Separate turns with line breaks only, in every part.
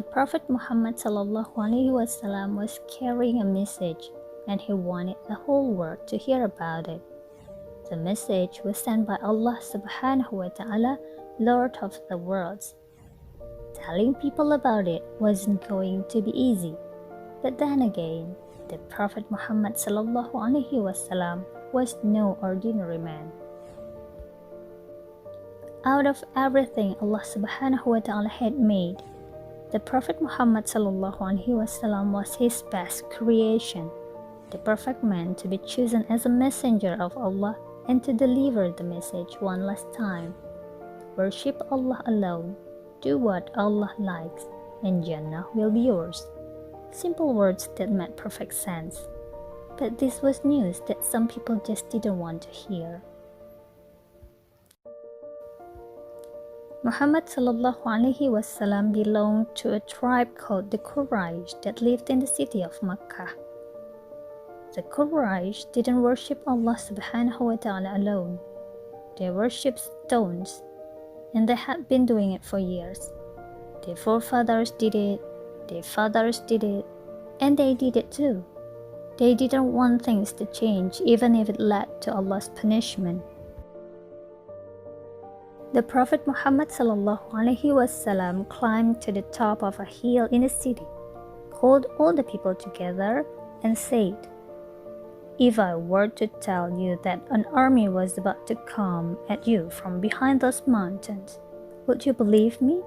The Prophet Muhammad ﷺ was carrying a message, and he wanted the whole world to hear about it. The message was sent by Allah subhanahu wa ta'ala, Lord of the worlds. Telling people about it wasn't going to be easy. But then again, the Prophet Muhammad ﷺ was no ordinary man. Out of everything Allah subhanahu wa ta'ala had made, the Prophet Muhammad ﷺ was his best creation, the perfect man to be chosen as a messenger of Allah and to deliver the message one last time. Worship Allah alone, do what Allah likes, and Jannah will be yours. Simple words that made perfect sense. But this was news that some people just didn't want to hear. Muhammad ﷺ belonged to a tribe called the Quraysh that lived in the city of Mecca. The Quraysh didn't worship Allah subhanahu wa ta'ala alone. They worshipped stones, and they had been doing it for years. Their forefathers did it, their fathers did it, and they did it too. They didn't want things to change even if it led to Allah's punishment. The Prophet Muhammad ﷺ climbed to the top of a hill in the city, called all the people together, and said, "If I were to tell you that an army was about to come at you from behind those mountains, would you believe me?"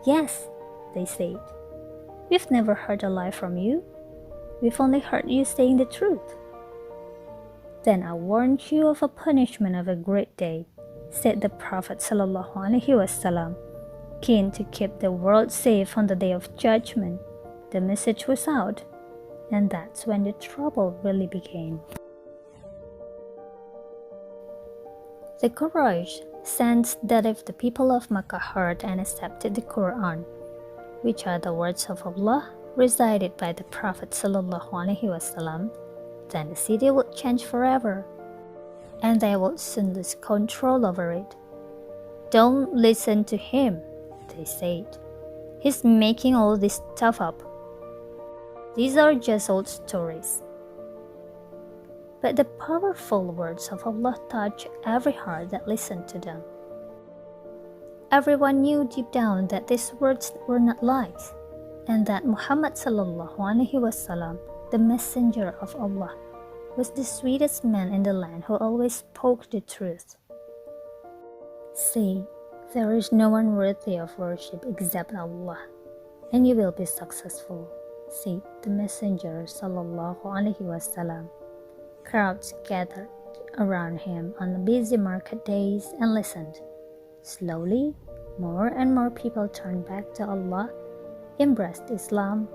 "Yes," they said. "We've never heard a lie from you. We've only heard you saying the truth." "Then I warned you of a punishment of a great day," said the Prophet ﷺ, keen to keep the world safe on the day of judgment. The message was out, and that's when the trouble really began. The Quraysh sensed that if the people of Mecca heard and accepted the Quran, which are the words of Allah recited by the Prophet ﷺ, then the city would change forever, and they would soon lose control over it. "Don't listen to him," they said. "He's making all this stuff up. These are just old stories." But the powerful words of Allah touched every heart that listened to them. Everyone knew deep down that these words were not lies, and that Muhammad ﷺ, the messenger of Allah, was the sweetest man in the land who always spoke the truth. "Say, there is no one worthy of worship except Allah, and you will be successful," said the messenger ﷺ. Crowds gathered around him on busy market days and listened. Slowly, more and more people turned back to Allah, embraced Islam,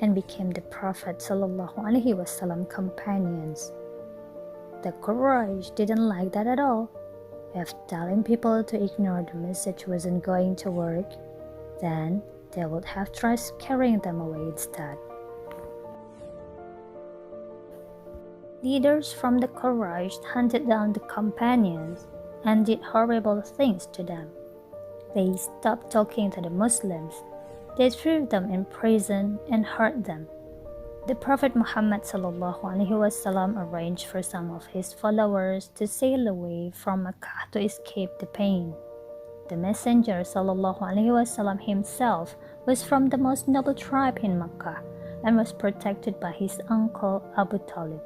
and became the Prophet ﷺ companions. The Quraysh didn't like that at all. If telling people to ignore the message wasn't going to work, then they would have tried scaring them away instead. Leaders from the Quraysh hunted down the companions and did horrible things to them. They stopped talking to the Muslims. They threw them in prison and hurt them. The Prophet Muhammad ﷺ arranged for some of his followers to sail away from Mecca to escape the pain. The Messenger ﷺ himself was from the most noble tribe in Mecca and was protected by his uncle Abu Talib.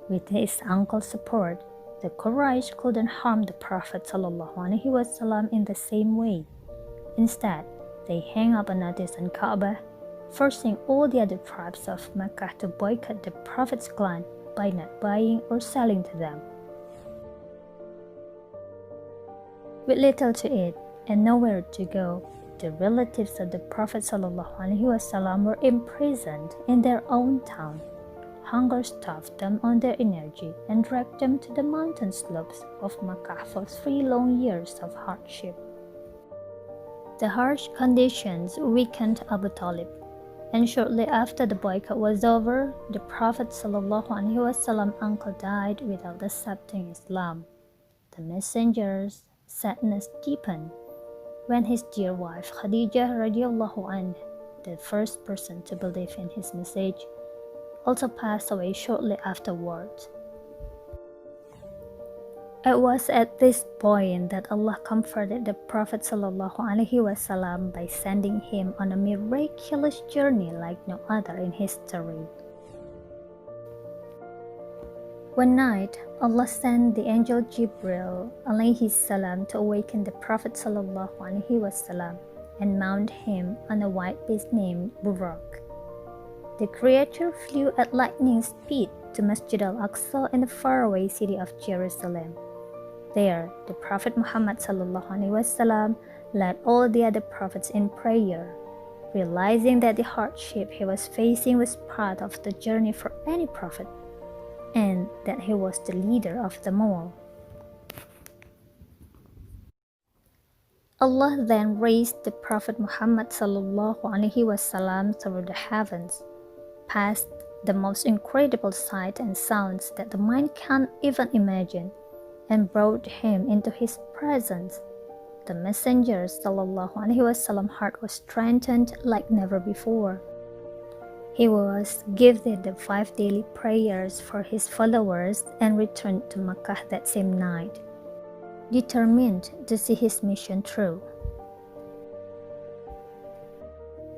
With his uncle's support, the Quraysh couldn't harm the Prophet ﷺ in the same way. Instead, they hang up a notice on Kaaba, forcing all the other tribes of Mecca to boycott the Prophet's clan by not buying or selling to them. With little to eat and nowhere to go, the relatives of the Prophet ﷺ were imprisoned in their own town. Hunger starved them on their energy and dragged them to the mountain slopes of Mecca for 3 long years of hardship. The harsh conditions weakened Abu Talib, and shortly after the boycott was over, the Prophet ﷺ's uncle died without accepting Islam. The messenger's sadness deepened when his dear wife Khadijah radiallahu anha the first person to believe in his message, also passed away shortly afterwards. It was at this point that Allah comforted the Prophet ﷺ by sending him on a miraculous journey like no other in history. One night, Allah sent the angel Jibril ﷺ to awaken the Prophet ﷺ and mount him on a white beast named Burak. The creature flew at lightning speed to Masjid al-Aqsa in the faraway city of Jerusalem. There, the Prophet Muhammad ﷺ led all the other prophets in prayer, realizing that the hardship he was facing was part of the journey for any prophet, and that he was the leader of them all. Allah then raised the Prophet Muhammad ﷺ through the heavens, past the most incredible sights and sounds that the mind can't even imagine, and brought him into his presence. The Messenger ﷺ heart was strengthened like never before. He was gifted the 5 daily prayers for his followers and returned to Makkah that same night, determined to see his mission through.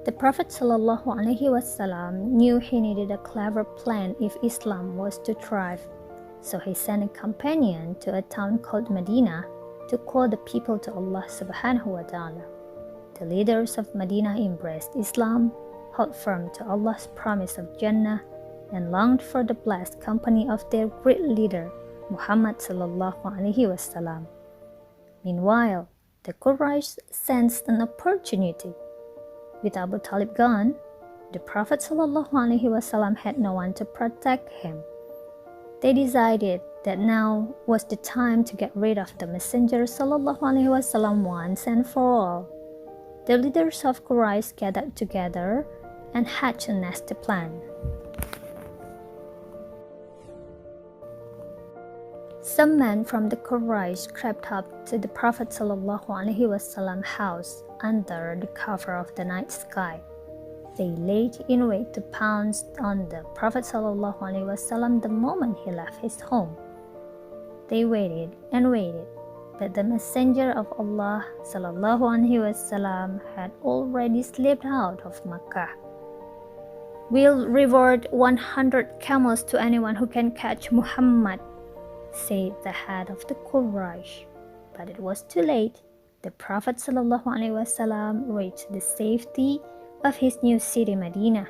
The Prophet ﷺ knew he needed a clever plan if Islam was to thrive, so he sent a companion to a town called Madinah to call the people to Allah subhanahu wa ta'ala. The leaders of Madinah embraced Islam, held firm to Allah's promise of Jannah, and longed for the blessed company of their great leader, Muhammad ﷺ. Meanwhile, the Quraysh sensed an opportunity. With Abu Talib gone, the Prophet ﷺ had no one to protect him. They decided that now was the time to get rid of the Messenger ﷺ once and for all. The leaders of Quraysh gathered together and hatched a nasty plan. Some men from the Quraysh crept up to the Prophet ﷺ house under the cover of the night sky. They laid in wait to pounce on the Prophet ﷺ the moment he left his home. They waited and waited, but the Messenger of Allah ﷺ had already slipped out of Makkah. "We'll reward 100 camels to anyone who can catch Muhammad," said the head of the Quraysh. But it was too late. The Prophet ﷺ reached the safety of his new city Madinah,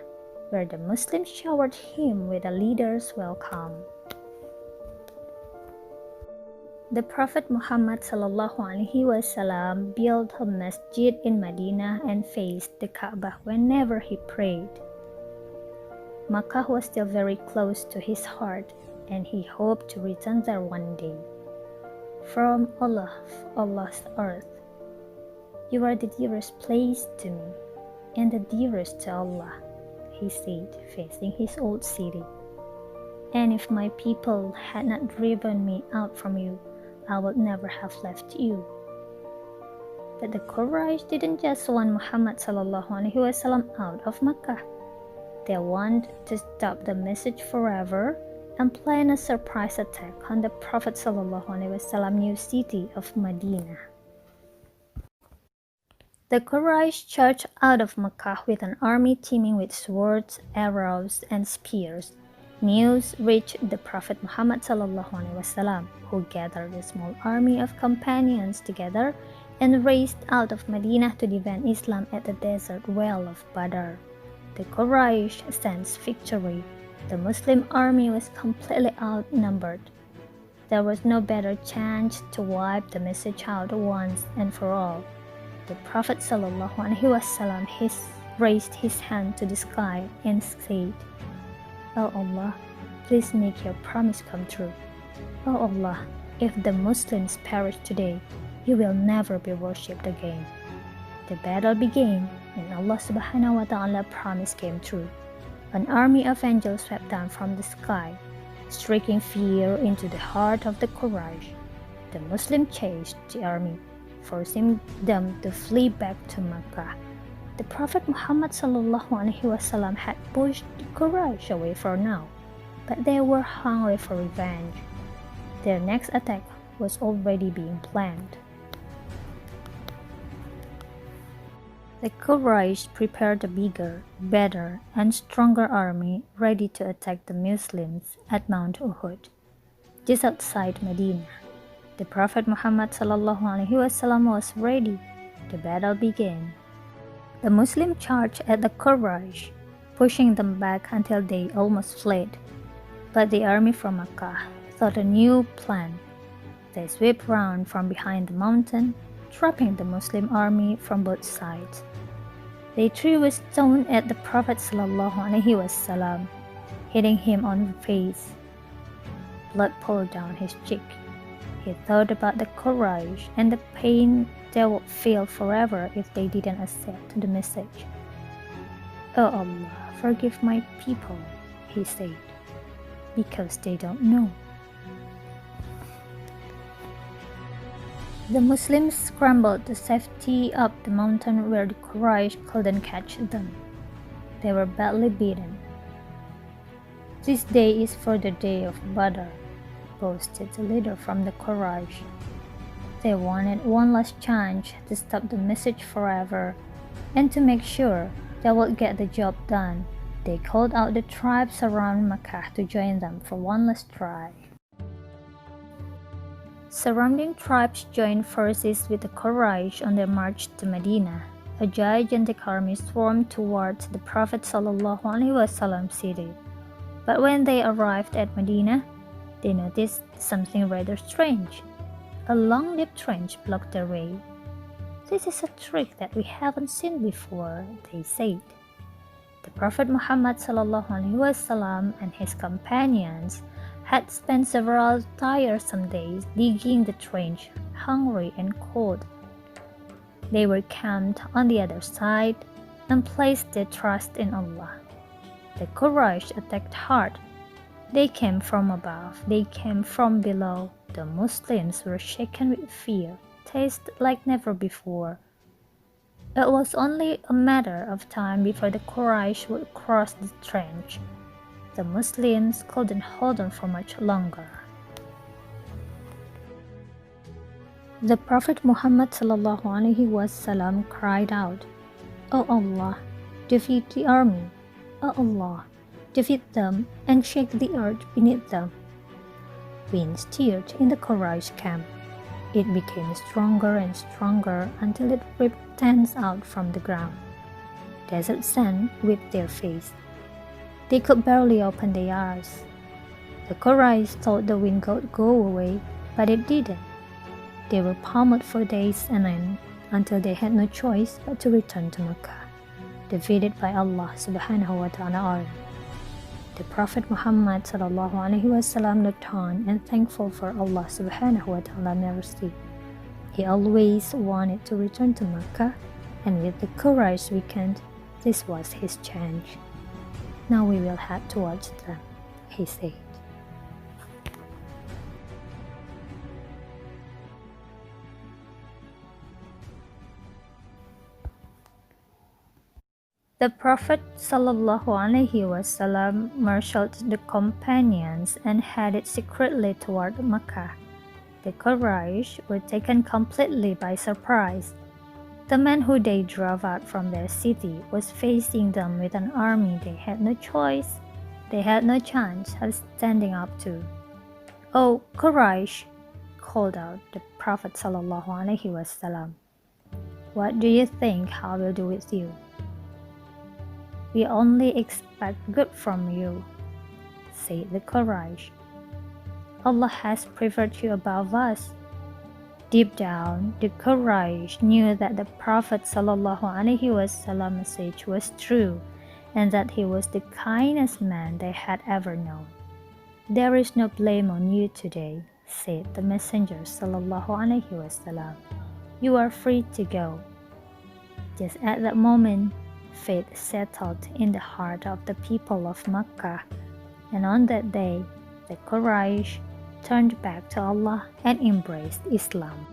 where the Muslims showered him with a leader's welcome. The Prophet Muhammad ﷺ built a masjid in Madinah and faced the Kaaba whenever he prayed. Makkah was still very close to his heart, and he hoped to return there one day. "From Allah's earth, you are the dearest place to me, and the dearest to Allah," he said, facing his old city. "And if my people had not driven me out from you, I would never have left you." But the Quraysh didn't just want Muhammad ﷺ out of Makkah. They wanted to stop the message forever and plan a surprise attack on the Prophet ﷺ new city of Madinah. The Quraysh charged out of Makkah with an army teeming with swords, arrows, and spears. News reached the Prophet Muhammad ﷺ, who gathered a small army of companions together and raced out of Medina to defend Islam at the desert well of Badr. The Quraysh sensed victory. The Muslim army was completely outnumbered. There was no better chance to wipe the message out once and for all. The Prophet ﷺ raised his hand to the sky and said, "O Allah, please make your promise come true. O Allah, if the Muslims perish today, you will never be worshipped again." The battle began, and Allah subhanahu wa ta'ala promise came true. An army of angels swept down from the sky, striking fear into the heart of the Quraysh. The Muslims chased the army, forcing them to flee back to Makkah. The Prophet Muhammad ﷺ had pushed the Quraysh away for now, but they were hungry for revenge. Their next attack was already being planned. The Quraysh prepared a bigger, better, and stronger army ready to attack the Muslims at Mount Uhud, just outside Medina. The Prophet Muhammad ﷺ was ready. The battle began. The Muslims charged at the Quraysh, pushing them back until they almost fled. But the army from Makkah thought a new plan. They swept round from behind the mountain, trapping the Muslim army from both sides. They threw a stone at the Prophet ﷺ, hitting him on the face. Blood poured down his cheek. He thought about the Quraysh and the pain they would feel forever if they didn't accept the message. "Oh Allah, forgive my people," he said, "because they don't know." The Muslims scrambled to safety up the mountain where the Quraysh couldn't catch them. They were badly beaten. "This day is for the day of Badr," boasted the leader from the Quraysh. They wanted one last chance to stop the message forever, and to make sure they would get the job done, they called out the tribes around Mecca to join them for one last try. Surrounding tribes joined forces with the Quraysh on their march to Medina. A gigantic army swarmed towards the Prophet ﷺ city. But when they arrived at Medina, they noticed something rather strange. A long deep trench blocked their way. "This is a trick that we haven't seen before," they said. The Prophet Muhammad ﷺ and his companions had spent several tiresome days digging the trench, hungry and cold. They were camped on the other side and placed their trust in Allah. The Quraysh attacked hard. They came from above, they came from below. The Muslims were shaken with fear, tasted like never before. It was only a matter of time before the Quraysh would cross the trench. The Muslims couldn't hold on for much longer. The Prophet Muhammad ﷺ cried out, "O Allah, defeat the army. O Allah, defeat them and shake the earth beneath them." Wind stirred in the Quraysh camp. It became stronger and stronger until it ripped tents out from the ground. Desert sand whipped their face. They could barely open their eyes. The Quraysh thought the wind would go away, but it didn't. They were pummeled for days and end until they had no choice but to return to Mecca, defeated by Allah subhanahu wa ta'ala. The Prophet Muhammad ﷺ looked on and thankful for Allah subhanahu wa ta'ala mercy. He always wanted to return to Mecca, and with the Quraysh weakened, this was his chance. "Now we will head towards them," he said. The Prophet ﷺ marshaled the companions and headed secretly toward Mecca. The Quraysh were taken completely by surprise. The man who they drove out from their city was facing them with an army they had no choice, they had no chance of standing up to. "O Quraysh," called out the Prophet ﷺ, "what do you think I will do with you? We only expect good from you," said the Quraysh. "Allah has preferred you above us." Deep down, the Quraysh knew that the Prophet ﷺ message was true and that he was the kindest man they had ever known. "There is no blame on you today," said the Messenger ﷺ. "You are free to go." Just at that moment, faith settled in the heart of the people of Mecca, and on that day, the Quraysh turned back to Allah and embraced Islam.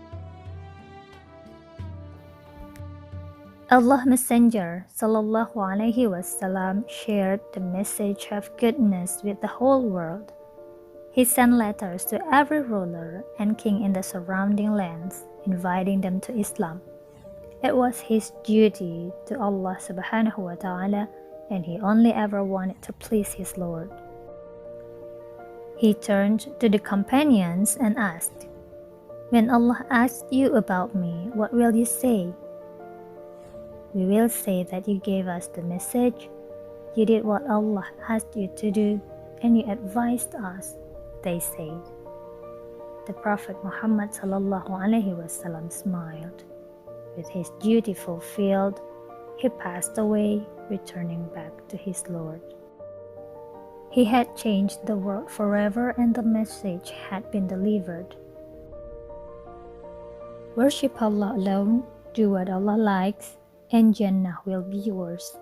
Allah's Messenger sallallahu alaihi wasallam shared the message of goodness with the whole world. He sent letters to every ruler and king in the surrounding lands, inviting them to Islam. It was his duty to Allah subhanahu wa ta'ala, and he only ever wanted to please his Lord. He turned to the companions and asked, "When Allah asks you about me, what will you say?" "We will say that you gave us the message, you did what Allah asked you to do, and you advised us," they said. The Prophet Muhammad sallallahu alaihi wasallam smiled. With his duty fulfilled, he passed away, returning back to his Lord. He had changed the world forever, and the message had been delivered. Worship Allah alone, do what Allah likes, and Jannah will be yours.